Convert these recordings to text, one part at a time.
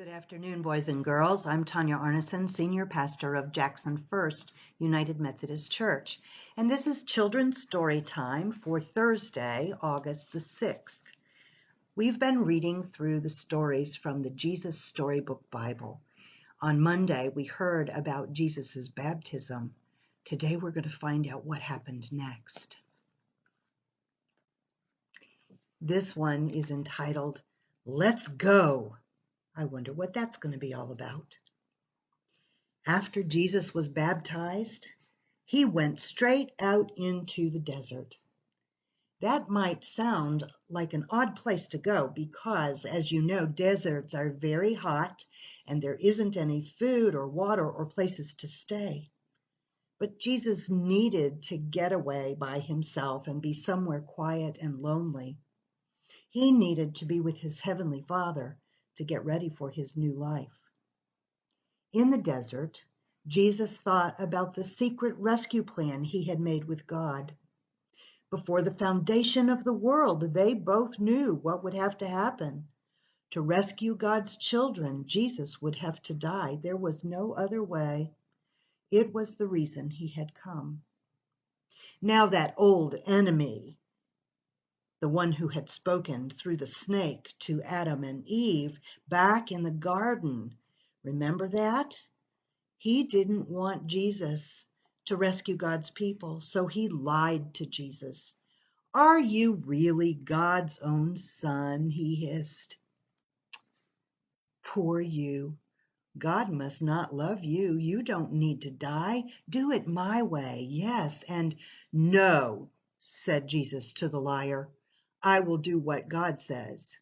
Good afternoon, boys and girls. I'm Tonya Arnesen, Senior Pastor of Jackson First United Methodist Church, and this is Children's Story Time for Thursday, August the 6th. We've been reading through the stories from the Jesus Storybook Bible. On Monday, we heard about Jesus' baptism. Today, we're going to find out what happened next. This one is entitled, Let's Go. I wonder what that's going to be all about. After Jesus was baptized, he went straight out into the desert. That might sound like an odd place to go because, as you know, deserts are very hot and there isn't any food or water or places to stay. But Jesus needed to get away by himself and be somewhere quiet and lonely. He needed to be with his heavenly Father to get ready for his new life. In the desert, Jesus thought about the secret rescue plan he had made with God. Before the foundation of the world, they both knew what would have to happen. To rescue God's children, Jesus would have to die. There was no other way. It was the reason he had come. Now that old enemy, the one who had spoken through the snake to Adam and Eve back in the garden, remember that? He didn't want Jesus to rescue God's people, so he lied to Jesus. Are you really God's own son? He hissed. Poor you. God must not love you. You don't need to die. Do it my way. Yes, and no, said Jesus to the liar. I will do what God says.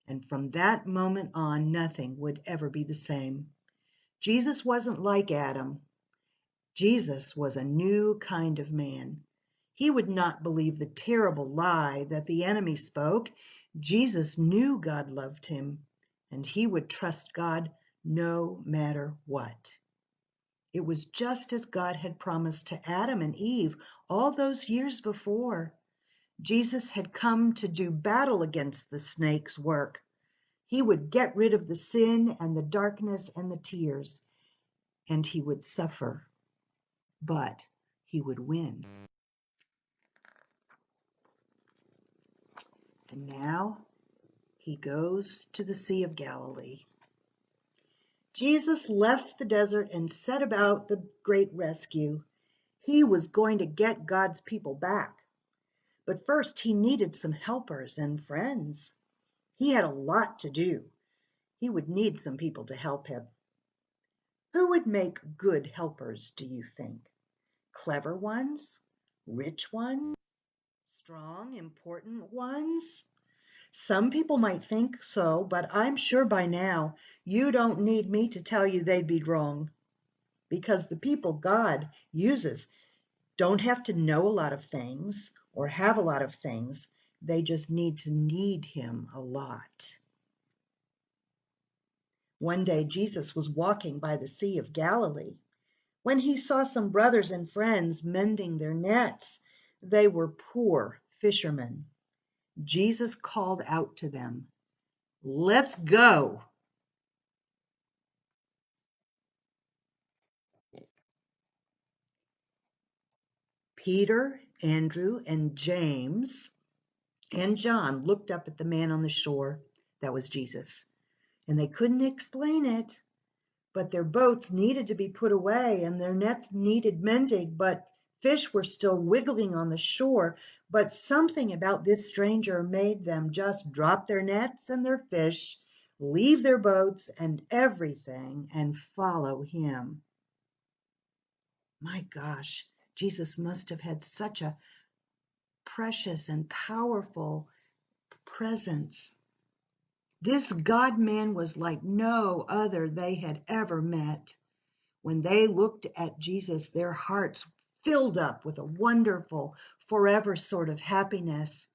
And from that moment on, nothing would ever be the same. Jesus wasn't like Adam. Jesus was a new kind of man. He would not believe the terrible lie that the enemy spoke. Jesus knew God loved him, and he would trust God no matter what. It was just as God had promised to Adam and Eve all those years before. Jesus had come to do battle against the snake's work. He would get rid of the sin and the darkness and the tears, and he would suffer, but he would win. And now he goes to the Sea of Galilee. Jesus left the desert and set about the great rescue. He was going to get God's people back. But first, he needed some helpers and friends. He had a lot to do. He would need some people to help him. Who would make good helpers, do you think? Clever ones? Rich ones? Strong, important ones? Some people might think so, but I'm sure by now you don't need me to tell you they'd be wrong. Because the people God uses don't have to know a lot of things or have a lot of things. They just need to need him a lot. One day Jesus was walking by the Sea of Galilee when he saw some brothers and friends mending their nets. They were poor fishermen. Jesus called out to them, "Let's go." Peter, Andrew, and James and John looked up at the man on the shore. That was Jesus. And they couldn't explain it, but their boats needed to be put away and their nets needed mending, but fish were still wiggling on the shore. But something about this stranger made them just drop their nets and their fish, leave their boats and everything, and follow him. My gosh, Jesus must have had such a precious and powerful presence. This God-man was like no other they had ever met. When they looked at Jesus, their hearts filled up with a wonderful, forever sort of happiness.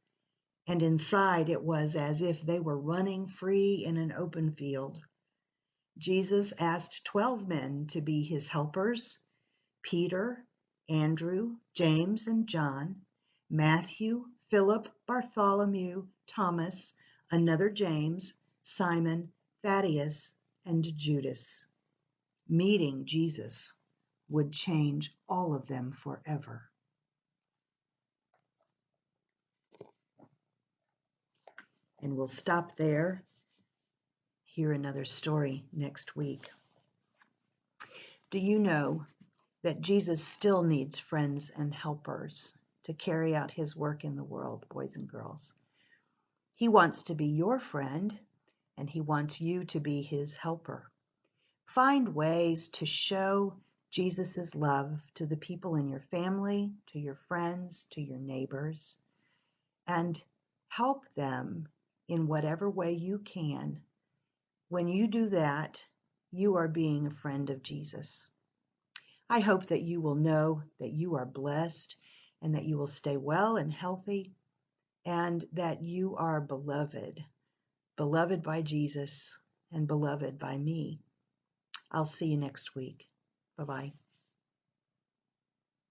And inside it was as if they were running free in an open field. Jesus asked 12 men to be his helpers: Peter, Andrew, James, and John, Matthew, Philip, Bartholomew, Thomas, another James, Simon, Thaddeus, and Judas meeting Jesus would change all of them forever. And we'll stop there, hear another story next week. Do you know that Jesus still needs friends and helpers to carry out his work in the world, boys and girls? He wants to be your friend, and he wants you to be his helper. Find ways to show Jesus' love to the people in your family, to your friends, to your neighbors, and help them in whatever way you can. When you do that, you are being a friend of Jesus. I hope that you will know that you are blessed and that you will stay well and healthy and that you are beloved, beloved by Jesus and beloved by me. I'll see you next week. Bye-bye.